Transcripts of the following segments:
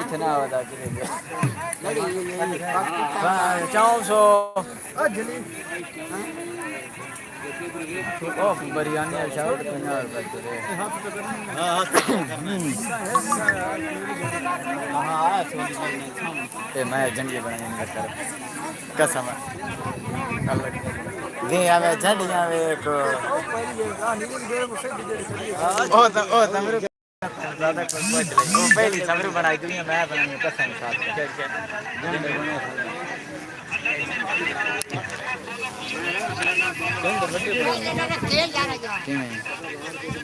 इतना वाला चाहो सो बिरयानी अच्छा मैं झंडी बनाने कसम दे आवे झंडियां वे एक ओ तमरु ज्यादा कुछ नहीं वो पहली तमरु बनाई दुनिया मैं बनानी कसम साथ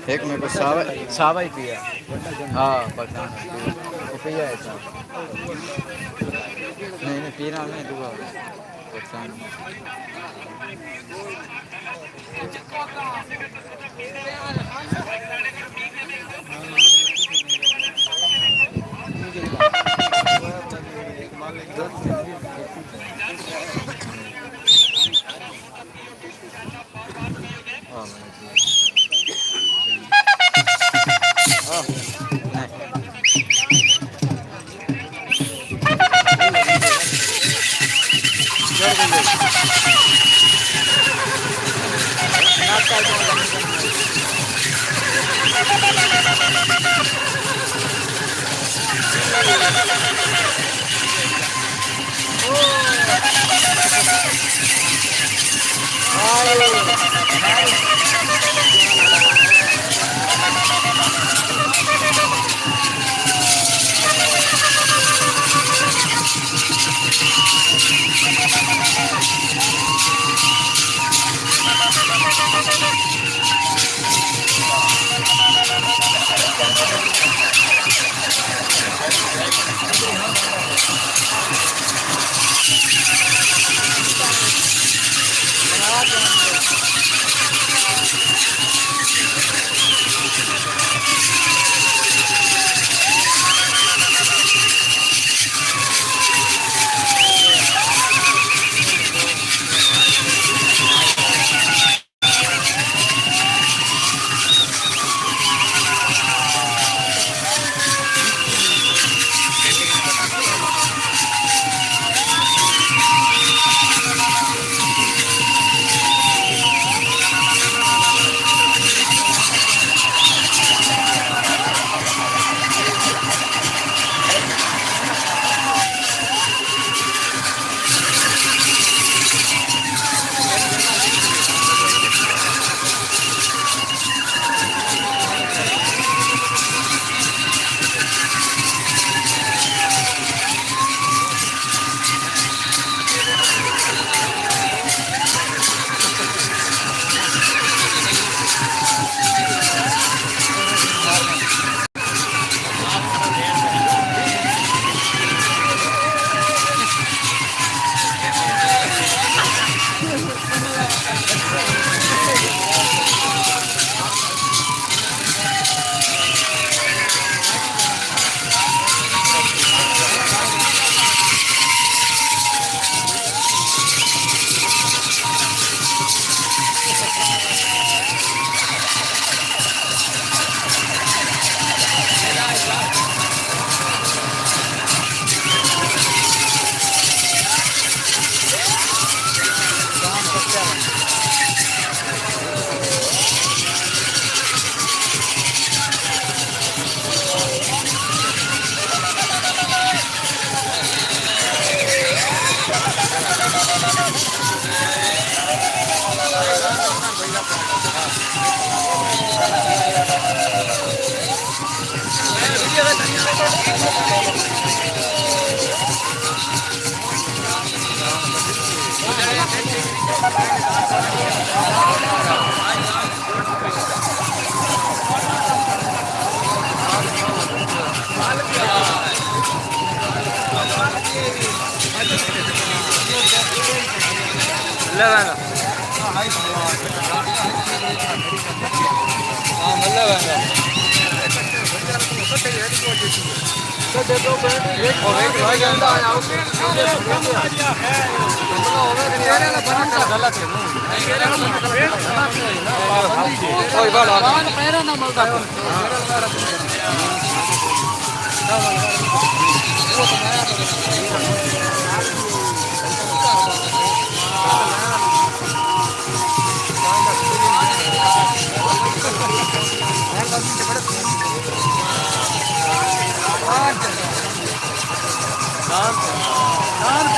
एक मेरे को सावा ही पिया हाँ पता वो पिया है नहीं पीना नहीं दुआ परेशान मतलब कदे तो वेट भाई ਜਾਂਦਾ ਆਇਆ ਉਹ तेरे ना बड़ा गलत है कोई बड़ा पैरा ना मलदा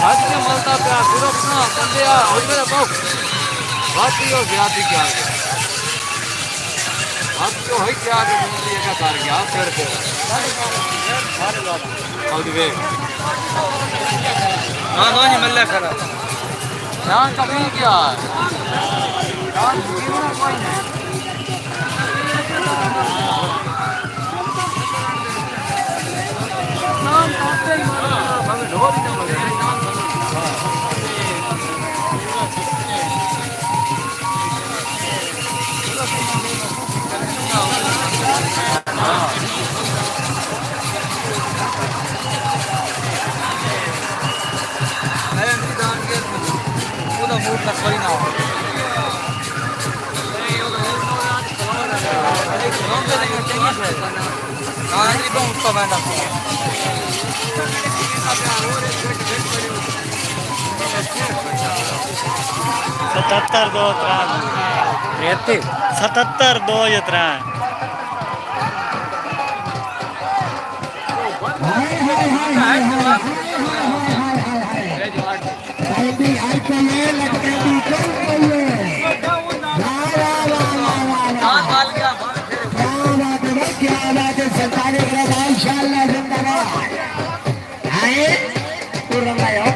भाग के मलता पे सिर्फ ना बंदे हो गए बाप बात ही हो गया थी क्या अब तो है क्या कि बंदे का कर गया फिर को और वे हां ना नहीं मिल खरा ध्यान कभी क्या ध्यान जीवन कोई नहीं नाम काटे भावे ढोल नहीं बोले मूड तक कोई ना हो सतहत्तर दो 77 2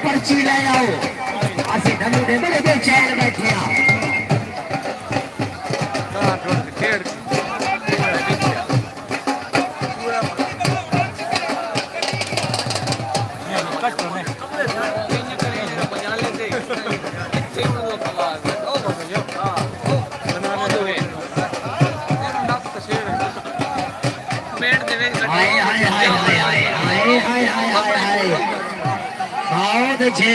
पर्ची ले आओ असि धनु दे बड़े चैन बैठे आओ बहुत अच्छे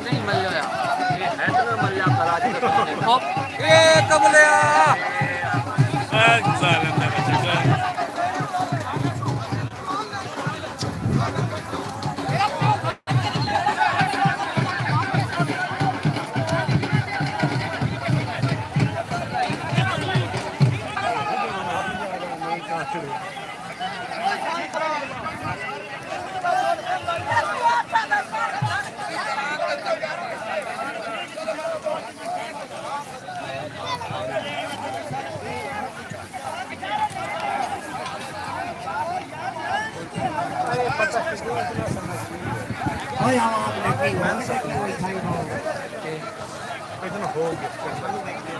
नहीं मिल गया मिल गया कब लिया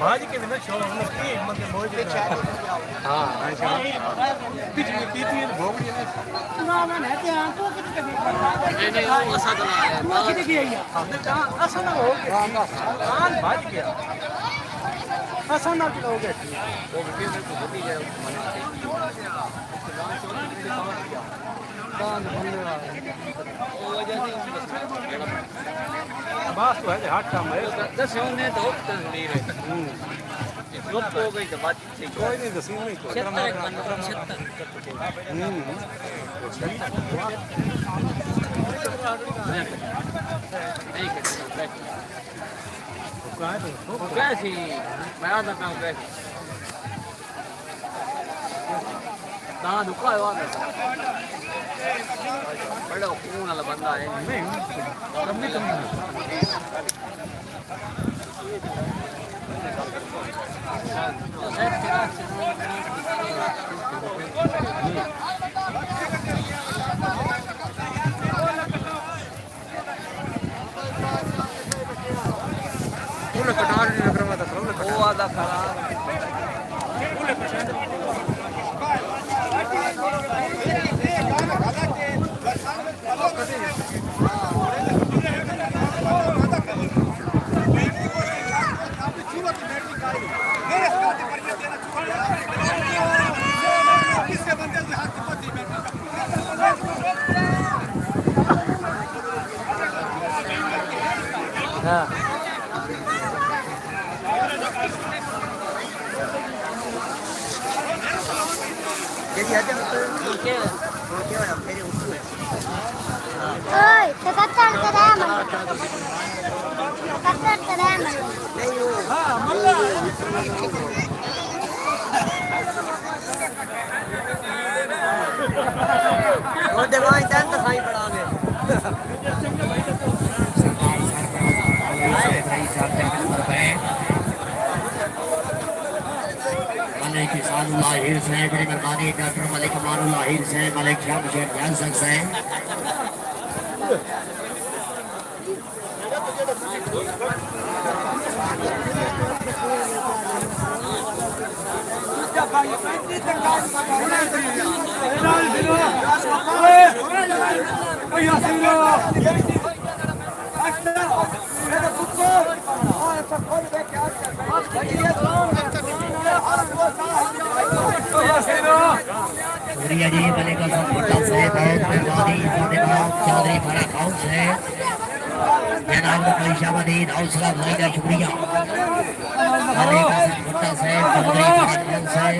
भाजी के बिना शो हम की मतलब मौज हां अच्छा पिछली पीती भोग ना ना रहते हैं तो कितने नहीं वो ऐसा तो है वो कितने की है हमने कहा ऐसा ना हो गया कान भाज गया ऐसा ना हो गया वो भी तो होती है कान भरने वाला वो वजह से बात तो है हाथ काम है 10 होने तो नहीं रहे लोग हो गई तो बात कोई नहीं तो सीन नहीं कोई 76 कैसी मैं आता काम कैसी कहाँ दुखा है वहाँ बड़ा खून वाला बंदा है नहीं कमी वादा खड़ा हाँ Ơi, tôi cắt chân cái đá mà. Cắt chân cái đá mà. वो देखो इधर तो सही पड़ागे मलिक सानुल्लाह हिर से मेरे मेहरबानी डॉक्टर मलिक मानुल्लाह हिर से मलिक शमशेर जान सकते हैं शुक्रिया जी मलिक हॉस्पिटल से बहुत मेहरबानी चौधरी भरा गाँव से जनाब पैशाबदीन हौसला भाई का शुक्रिया मलिक हॉस्पिटल से चौधरी भरा गाँव से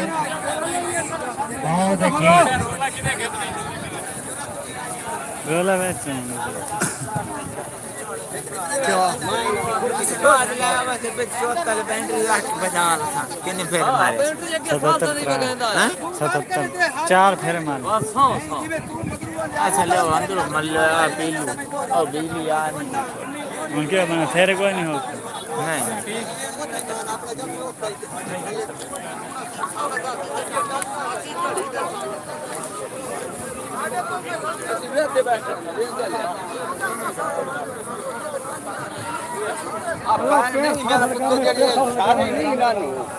बहुत अच्छे रोला बेचते हैं सतहत्तर चार फेर मारे अच्छा ले अंदर मल्ल पीलू और बिजली आ नहीं उनके मैंने फेर कोई नहीं होता नहीं